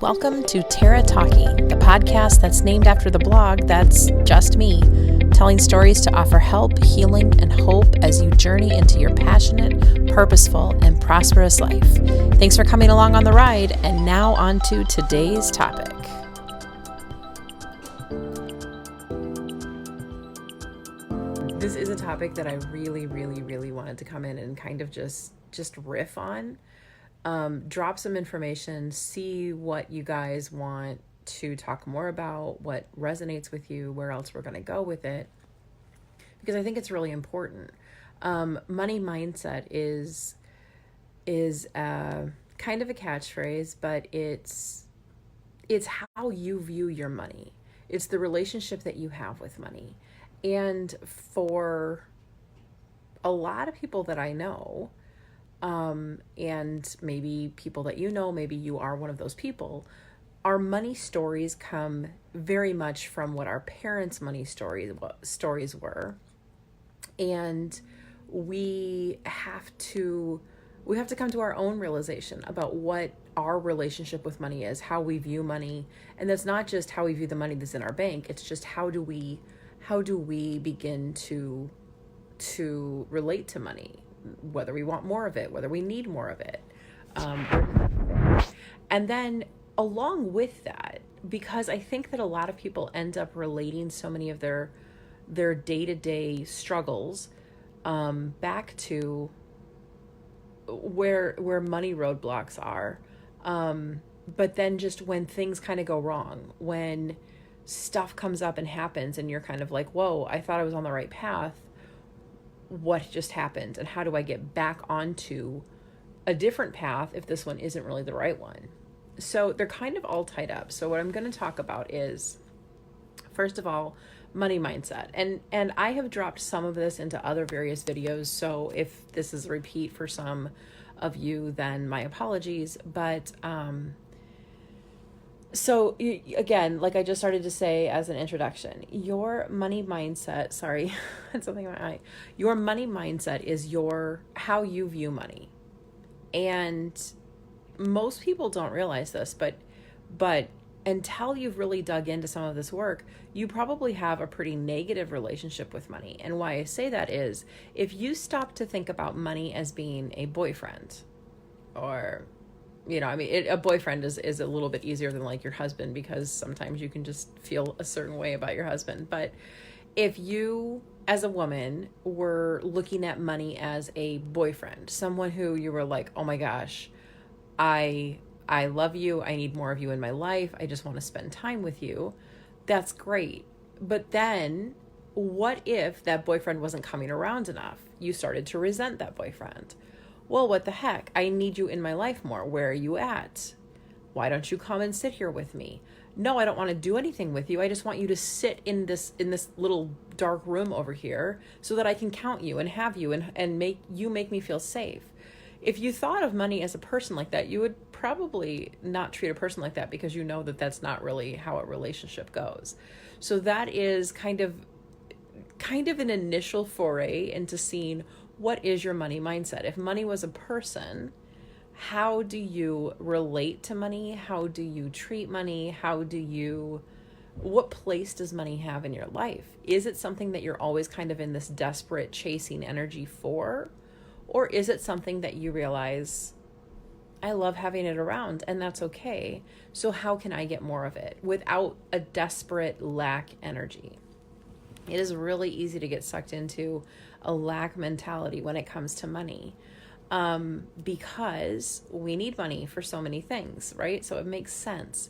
Welcome to Terra Talking, the podcast that's named after the blog that's just me, telling stories to offer help, healing, and hope as you journey into your passionate, purposeful, and prosperous life. Thanks for coming along on the ride, and now on to today's topic. This is a topic that I really wanted to come in and kind of just riff on. Drop some information, see what you guys want to talk more about, what resonates with you, where else we're going to go with it, because I think it's really important. Money mindset is kind of a catchphrase, but it's how you view your money. It's the relationship that you have with money. And for a lot of people that I know, and maybe people that you know, maybe you are one of those people, our money stories come very much from what our parents' money stories were. And we have to come to our own realization about what our relationship with money is, how we view money. And that's not just how we view the money that's in our bank. It's just how do we begin to relate to money, whether we want more of it, whether we need more of it. And then along with that, because I think that a lot of people end up relating so many of their day-to-day struggles back to where money roadblocks are. But then just when things kind of go wrong, when stuff comes up and happens and you're kind of like, whoa, I thought I was on the right path. What just happened? And how do I get back onto a different path if this one isn't really the right one? So they're kind of all tied up. So what I'm going to talk about is, first of all, money mindset. And I have dropped some of this into other various videos. So if this is a repeat for some of you, then my apologies. But so again, like I just started to say as an introduction, your money mindset, sorry, had something in my eye. Your money mindset is how you view money. And most people don't realize this, but until you've really dug into some of this work, you probably have a pretty negative relationship with money. And why I say that is, if you stop to think about money as being a boyfriend, or a boyfriend is a little bit easier than like your husband, because sometimes you can just feel a certain way about your husband. But if you, as a woman, were looking at money as a boyfriend, someone who you were like, oh my gosh, I love you. I need more of you in my life. I just want to spend time with you. That's great. But then what if that boyfriend wasn't coming around enough? You started to resent that boyfriend. Well, what the heck? I need you in my life more. Where are you at? Why don't you come and sit here with me? No, I don't want to do anything with you. I just want you to sit in this little dark room over here so that I can count you and have you and make me feel safe. If you thought of money as a person like that, you would probably not treat a person like that, because you know that that's not really how a relationship goes. So that is kind of an initial foray into seeing what is your money mindset. If money was a person, how do you relate to money? How do you treat money? What place does money have in your life? Is it something that you're always kind of in this desperate chasing energy for? Or is it something that you realize, I love having it around and that's okay. So how can I get more of it without a desperate lack energy? It is really easy to get sucked into a lack mentality when it comes to money, because we need money for so many things, right? So it makes sense.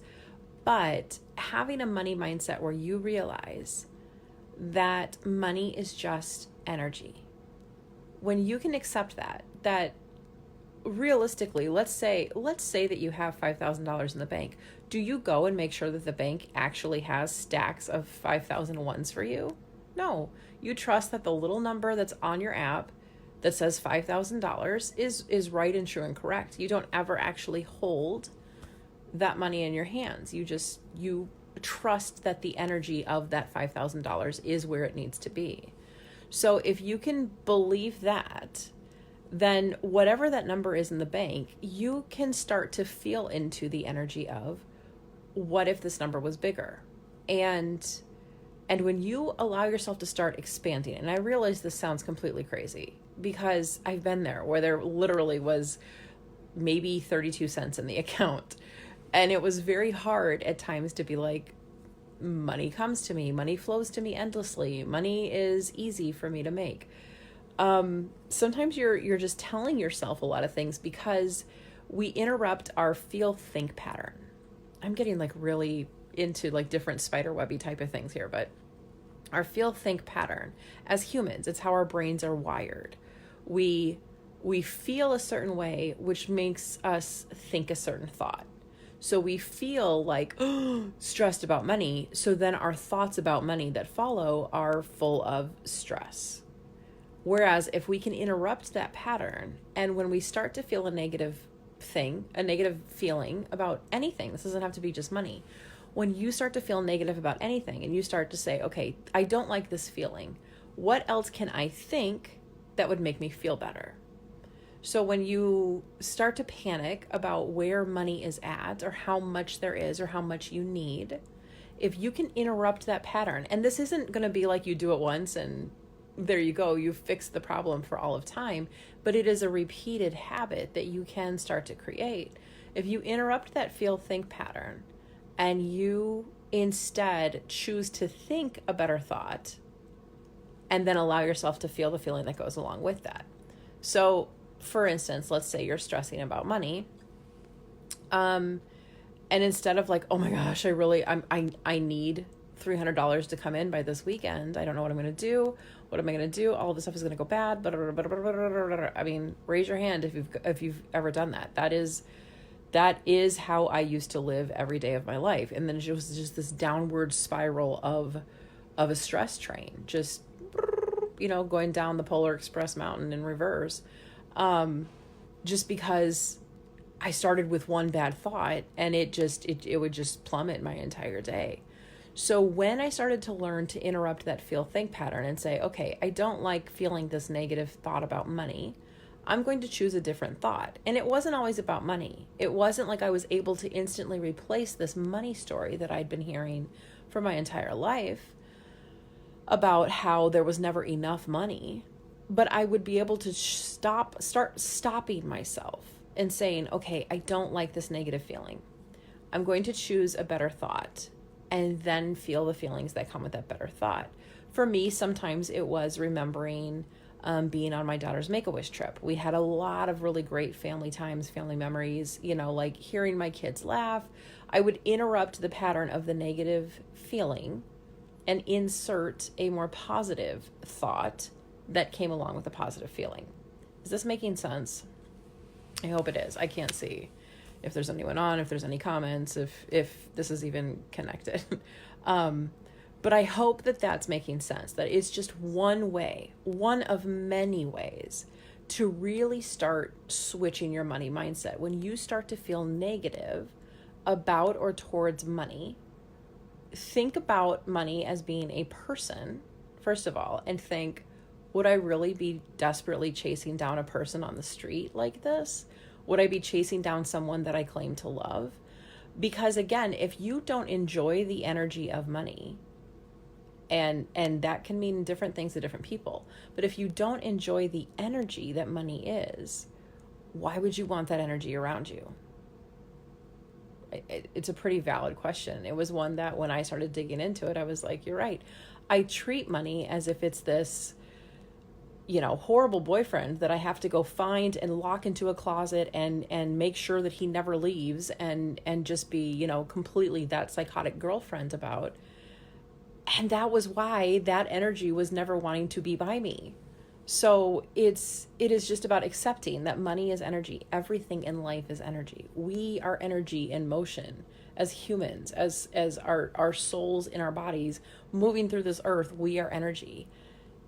But having a money mindset where you realize that money is just energy, when you can accept that realistically, let's say that you have $5,000 in the bank. Do you go and make sure that the bank actually has stacks of 5,000 ones for you? No, you trust that the little number that's on your app that says $5,000 is right and true and correct. You don't ever actually hold that money in your hands. You trust that the energy of that $5,000 is where it needs to be. So if you can believe that, then whatever that number is in the bank, you can start to feel into the energy of what if this number was bigger? And when you allow yourself to start expanding, and I realize this sounds completely crazy because I've been there where there literally was maybe 32 cents in the account. And it was very hard at times to be like, money comes to me, money flows to me endlessly, money is easy for me to make. Sometimes you're just telling yourself a lot of things because we interrupt our feel think pattern. I'm getting like really into like different spider webby type of things here, but our feel think pattern as humans, it's how our brains are wired. We feel a certain way, which makes us think a certain thought. So we feel like stressed about money. So then our thoughts about money that follow are full of stress. Whereas if we can interrupt that pattern, and when we start to feel a negative feeling about anything, this doesn't have to be just money. When you start to feel negative about anything and you start to say, okay, I don't like this feeling. What else can I think that would make me feel better? So when you start to panic about where money is at or how much there is or how much you need, if you can interrupt that pattern, and this isn't going to be like you do it once and there you go, you fix the problem for all of time, but it is a repeated habit that you can start to create. If you interrupt that feel think pattern and you instead choose to think a better thought and then allow yourself to feel the feeling that goes along with that. So for instance, let's say you're stressing about money. And instead of like, oh my gosh, I need $300 to come in by this weekend. I don't know what I'm going to do. What am I going to do? All of this stuff is going to go bad. I mean, raise your hand if you've ever done that. That is how I used to live every day of my life. And then it was just this downward spiral of a stress train, just, going down the Polar Express mountain in reverse. Just because I started with one bad thought and it would just plummet my entire day. So when I started to learn to interrupt that feel think pattern and say, okay, I don't like feeling this negative thought about money, I'm going to choose a different thought. And it wasn't always about money. It wasn't like I was able to instantly replace this money story that I'd been hearing for my entire life about how there was never enough money. But I would be able to start stopping myself and saying, okay, I don't like this negative feeling. I'm going to choose a better thought and then feel the feelings that come with that better thought. For me, sometimes it was remembering being on my daughter's Make-A-Wish trip. We had a lot of really great family times, family memories, like hearing my kids laugh. I would interrupt the pattern of the negative feeling and insert a more positive thought that came along with a positive feeling. Is this making sense? I hope it is. I can't see if there's anyone on, if there's any comments, if this is even connected. But I hope that that's making sense, that it's just one way, one of many ways to really start switching your money mindset. When you start to feel negative about or towards money, think about money as being a person, first of all, and think, would I really be desperately chasing down a person on the street like this? Would I be chasing down someone that I claim to love? Because again, if you don't enjoy the energy of money, and that can mean different things to different people, but if you don't enjoy the energy that money is, why would you want that energy around you? It's a pretty valid question. It was one that when I started digging into it, I was like, you're right. I treat money as if it's this horrible boyfriend that I have to go find and lock into a closet and make sure that he never leaves and just be, completely that psychotic girlfriend about. And that was why that energy was never wanting to be by me. So it is just about accepting that money is energy. Everything in life is energy. We are energy in motion as humans, as our souls in our bodies moving through this earth. We are energy.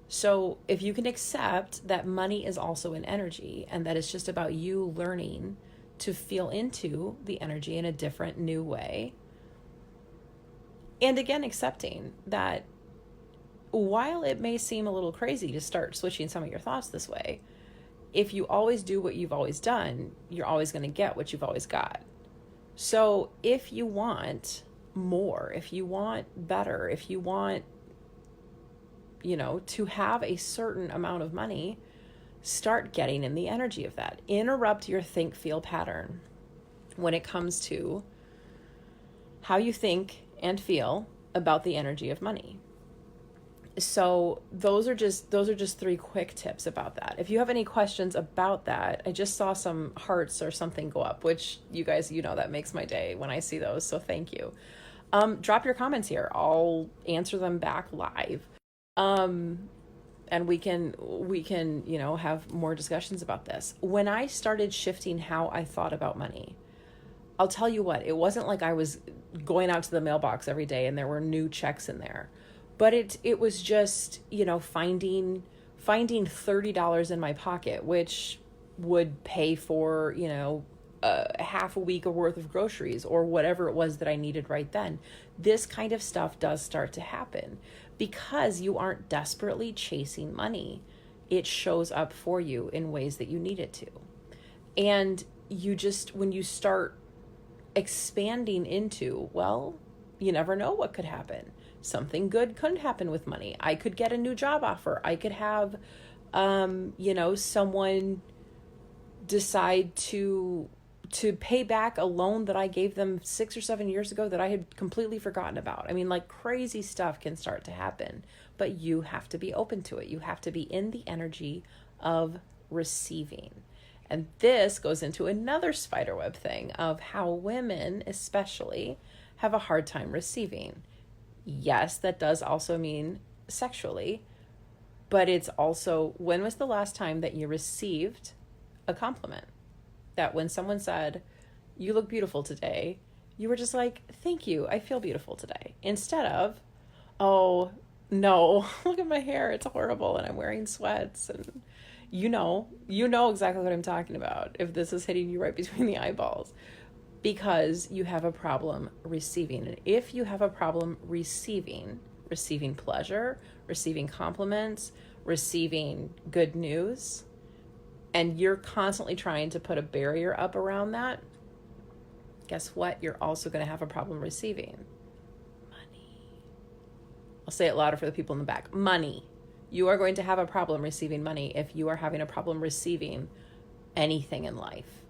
So if you can accept that money is also an energy and that it's just about you learning to feel into the energy in a different, new way. And again, accepting that while it may seem a little crazy to start switching some of your thoughts this way, if you always do what you've always done, you're always going to get what you've always got. So if you want more, if you want better, if you want, to have a certain amount of money, start getting in the energy of that. Interrupt your think feel pattern when it comes to how you think and feel about the energy of money. So those are just 3 quick tips about that. If you have any questions about that, I just saw some hearts or something go up, which you guys, that makes my day when I see those. So thank you. Drop your comments here. I'll answer them back live. And we can, have more discussions about this. When I started shifting how I thought about money, I'll tell you what, it wasn't like I was going out to the mailbox every day and there were new checks in there. But it was just, finding $30 in my pocket, which would pay for, half a week worth of groceries or whatever it was that I needed right then. This kind of stuff does start to happen because you aren't desperately chasing money. It shows up for you in ways that you need it to. And when you start expanding into, well, you never know what could happen. Something good could happen with money. I could get a new job offer. I could have, someone decide to pay back a loan that I gave them 6 or 7 years ago that I had completely forgotten about. I mean, like, crazy stuff can start to happen, but you have to be open to it. You have to be in the energy of receiving. And this goes into another spiderweb thing of how women especially have a hard time receiving. Yes, that does also mean sexually, but it's also, when was the last time that you received a compliment? That when someone said, "You look beautiful today," you were just like, "Thank you, I feel beautiful today." Instead of, "Oh, no, look at my hair, it's horrible, and I'm wearing sweats," and you know exactly what I'm talking about if this is hitting you right between the eyeballs. Because you have a problem receiving. And if you have a problem receiving pleasure, receiving compliments, receiving good news, and you're constantly trying to put a barrier up around that, guess what? You're also going to have a problem receiving money. I'll say it louder for the people in the back. Money. You are going to have a problem receiving money if you are having a problem receiving anything in life.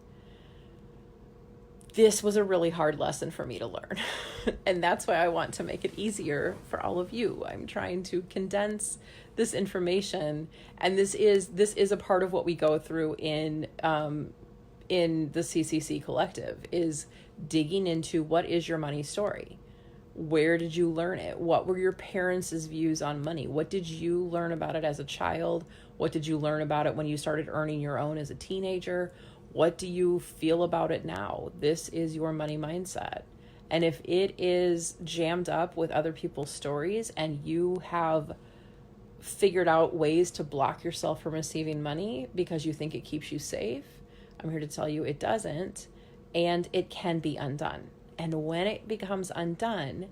This was a really hard lesson for me to learn. And that's why I want to make it easier for all of you. I'm trying to condense this information. And this is a part of what we go through in the CCC collective, is digging into what is your money story? Where did you learn it? What were your parents' views on money? What did you learn about it as a child? What did you learn about it when you started earning your own as a teenager? What do you feel about it now? This is your money mindset. And if it is jammed up with other people's stories and you have figured out ways to block yourself from receiving money because you think it keeps you safe, I'm here to tell you it doesn't, and it can be undone. And when it becomes undone,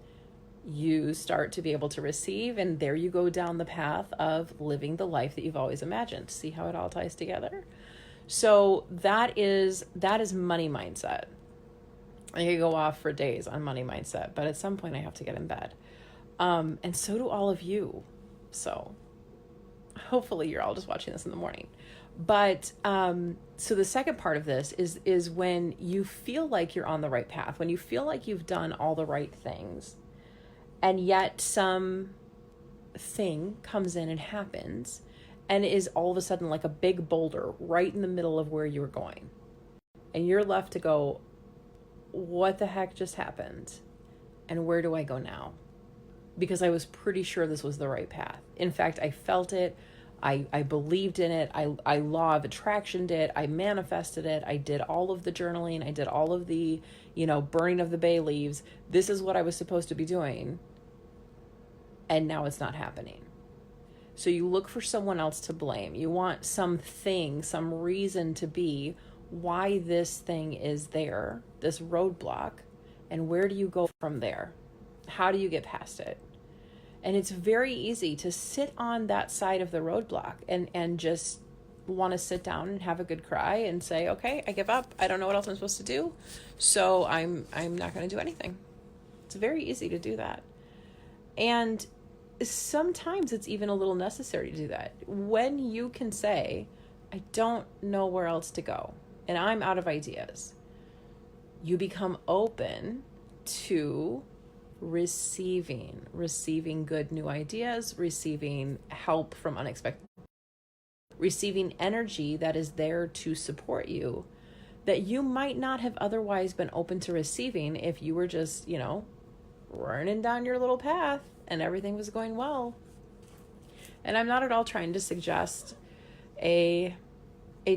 you start to be able to receive, and there you go down the path of living the life that you've always imagined. See how it all ties together? So that is money mindset. I could go off for days on money mindset, but at some point I have to get in bed. And so do all of you. So hopefully you're all just watching this in the morning. But so the second part of this is when you feel like you're on the right path, when you feel like you've done all the right things, and yet some thing comes in and happens, and is all of a sudden like a big boulder right in the middle of where you were going. And you're left to go, what the heck just happened? And where do I go now? Because I was pretty sure this was the right path. In fact, I felt it. I believed in it. I law of attractioned it. I manifested it. I did all of the journaling. I did all of the, burning of the bay leaves. This is what I was supposed to be doing. And now it's not happening. So you look for someone else to blame. You want something, some reason to be why this thing is there, this roadblock, and where do you go from there? How do you get past it? And it's very easy to sit on that side of the roadblock and just want to sit down and have a good cry and say, okay, I give up. I don't know what else I'm supposed to do. So I'm not going to do anything. It's very easy to do that. And sometimes it's even a little necessary to do that. When you can say, I don't know where else to go and I'm out of ideas, you become open to receiving good new ideas, receiving help from unexpected, receiving energy that is there to support you that you might not have otherwise been open to receiving if you were just, running down your little path and everything was going well. And I'm not at all trying to suggest a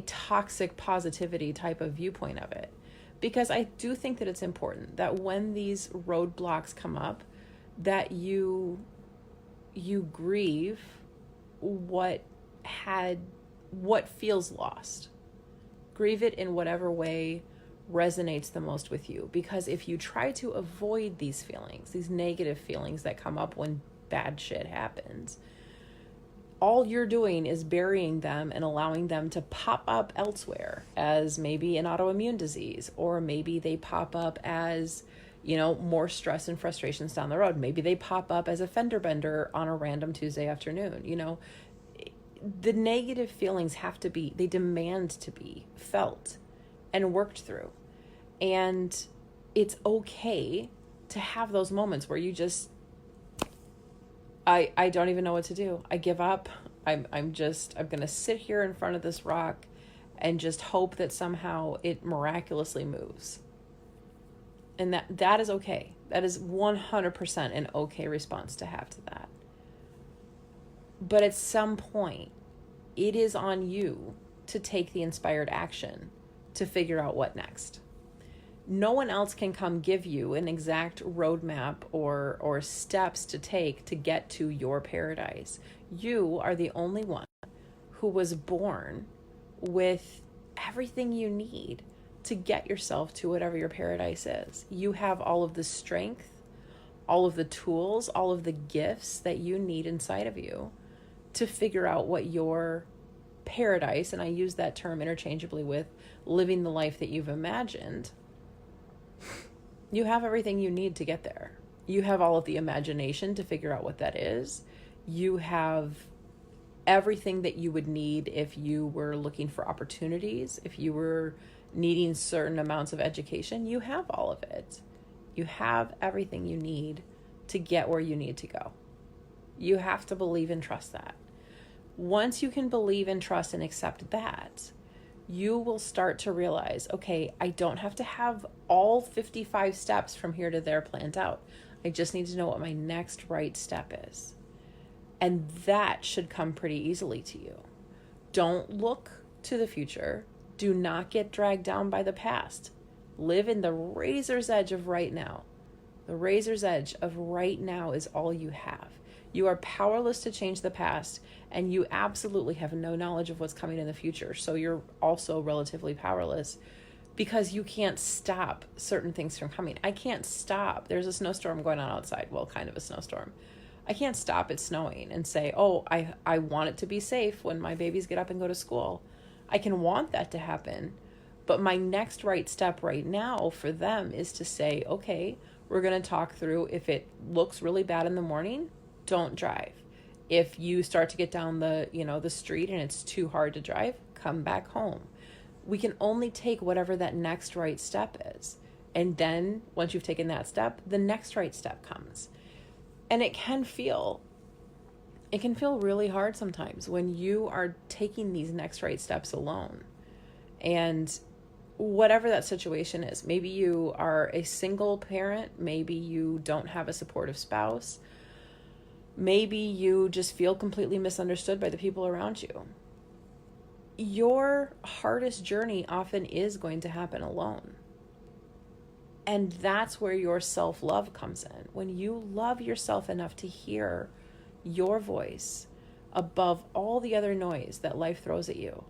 toxic positivity type of viewpoint of it, because I do think that it's important that when these roadblocks come up, that you grieve what feels lost. Grieve it in whatever way resonates the most with you. Because if you try to avoid these feelings, these negative feelings that come up when bad shit happens, all you're doing is burying them and allowing them to pop up elsewhere as maybe an autoimmune disease, or maybe they pop up as, more stress and frustrations down the road. Maybe they pop up as a fender bender on a random Tuesday afternoon. The negative feelings they demand to be felt and worked through. And it's okay to have those moments where you just, I don't even know what to do. I give up. I'm going to sit here in front of this rock and just hope that somehow it miraculously moves. And that is okay. That is 100% an okay response to have to that. But at some point, it is on you to take the inspired action to figure out what next. No one else can come give you an exact roadmap or steps to take to get to your paradise. You are the only one who was born with everything you need to get yourself to whatever your paradise is. You have all of the strength, all of the tools, all of the gifts that you need inside of you to figure out what your paradise, and I use that term interchangeably with living the life that you've imagined. You have everything you need to get there. You have all of the imagination to figure out what that is. You have everything that you would need if you were looking for opportunities, if you were needing certain amounts of education. You have all of it. You have everything you need to get where you need to go. You have to believe and trust that. Once you can believe and trust and accept that, you will start to realize, okay, I don't have to have all 55 steps from here to there planned out. I just need to know what my next right step is. And that should come pretty easily to you. Don't look to the future. Do not get dragged down by the past. Live in the razor's edge of right now. The razor's edge of right now is all you have. You are powerless to change the past, and you absolutely have no knowledge of what's coming in the future. So you're also relatively powerless because you can't stop certain things from coming. I can't stop. There's a snowstorm going on outside. Well, kind of a snowstorm. I can't stop it snowing and say, oh, I want it to be safe when my babies get up and go to school. I can want that to happen. But my next right step right now for them is to say, okay, we're going to talk through, if it looks really bad in the morning, don't drive. If you start to get down the street and it's too hard to drive, come back home. We can only take whatever that next right step is. And then once you've taken that step, the next right step comes. And it can feel really hard sometimes when you are taking these next right steps alone. And whatever that situation is, maybe you are a single parent, maybe you don't have a supportive spouse, maybe you just feel completely misunderstood by the people around you. Your hardest journey often is going to happen alone. And that's where your self-love comes in. When you love yourself enough to hear your voice above all the other noise that life throws at you,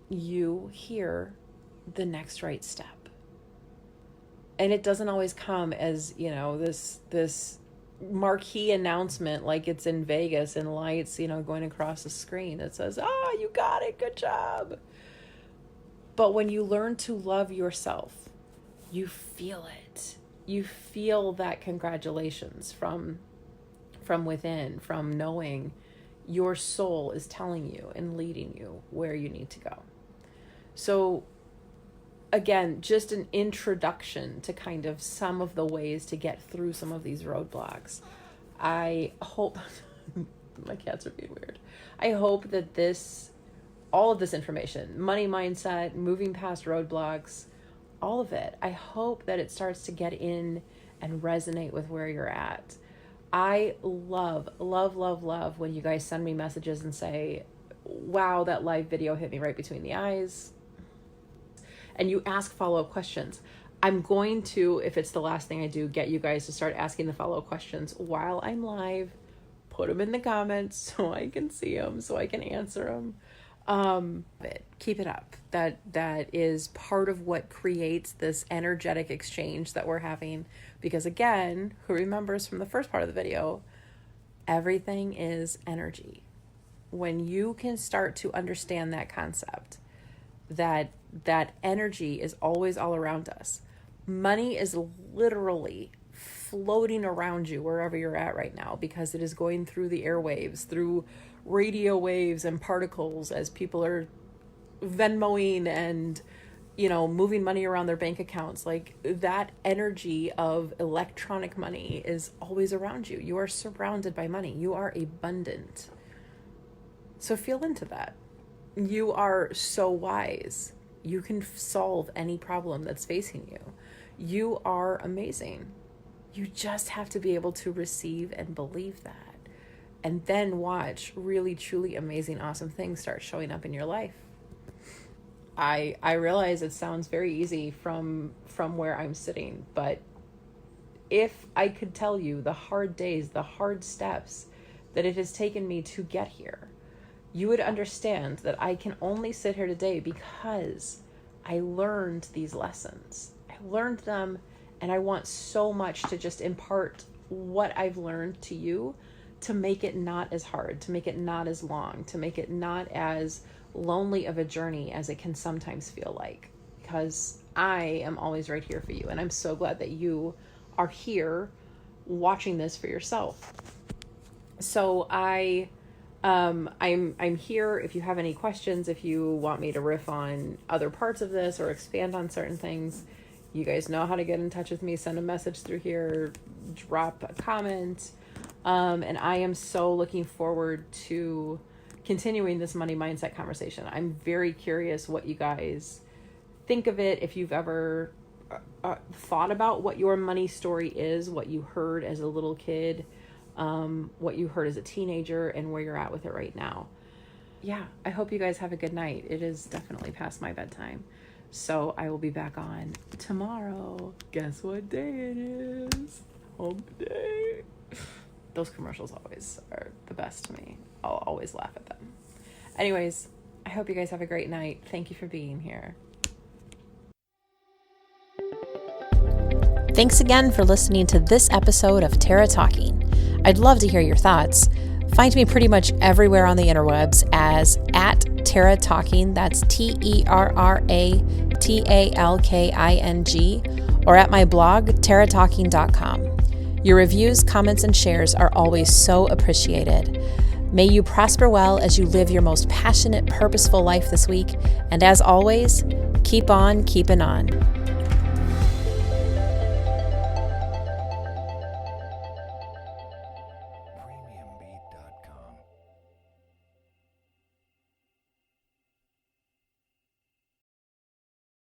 you hear the next right step. And it doesn't always come as, this marquee announcement like it's in Vegas and lights, going across the screen that says, "Oh, you got it, good job." But when you learn to love yourself, you feel it. You feel that congratulations from within, from knowing your soul is telling you and leading you where you need to go. So again, just an introduction to kind of some of the ways to get through some of these roadblocks. I hope, my cats are being weird. I hope that all of this information, money mindset, moving past roadblocks, all of it, I hope that it starts to get in and resonate with where you're at. I love, love, love, love when you guys send me messages and say, "Wow, that live video hit me right between the eyes." And you ask follow-up questions. I'm going to, if it's the last thing I do, get you guys to start asking the follow-up questions while I'm live. Put them in the comments so I can see them, so I can answer them. Keep it up. That is part of what creates this energetic exchange that we're having. Because again, who remembers from the first part of the video, everything is energy. When you can start to understand that concept, that energy is always all around us. Money is literally floating around you wherever you're at right now, because it is going through the airwaves, through radio waves and particles as people are Venmoing and moving money around their bank accounts. Like, that energy of electronic money is always around you. You are surrounded by money. You are abundant. So feel into that. You are so wise. You can solve any problem that's facing you. You are amazing. You just have to be able to receive and believe that. And then watch really, truly amazing, awesome things start showing up in your life. I realize it sounds very easy from where I'm sitting, but if I could tell you the hard days, the hard steps that it has taken me to get here, you would understand that I can only sit here today because I learned these lessons. I learned them, and I want so much to just impart what I've learned to you, to make it not as hard, to make it not as long, to make it not as lonely of a journey as it can sometimes feel like, because I am always right here for you. And I'm so glad that you are here watching this for yourself. So I'm here if you have any questions, if you want me to riff on other parts of this or expand on certain things. You guys know how to get in touch with me. Send a message through here, drop a comment. And I am so looking forward to continuing this money mindset conversation. I'm very curious what you guys think of it. If you've ever thought about what your money story is, what you heard as a little kid, what you heard as a teenager, and where you're at with it right now. Yeah, I hope you guys have a good night. It is definitely past my bedtime. So I will be back on tomorrow. Guess what day it is? Hump day. Those commercials always are the best to me. I'll always laugh at them. Anyways, I hope you guys have a great night. Thank you for being here. Thanks again for listening to this episode of Terra Talking. I'd love to hear your thoughts. Find me pretty much everywhere on the interwebs as @Terra Talking. That's TerraTalking, or at my blog, terratalking.com. Your reviews, comments, and shares are always so appreciated. May you prosper well as you live your most passionate, purposeful life this week. And as always, keep on keeping on.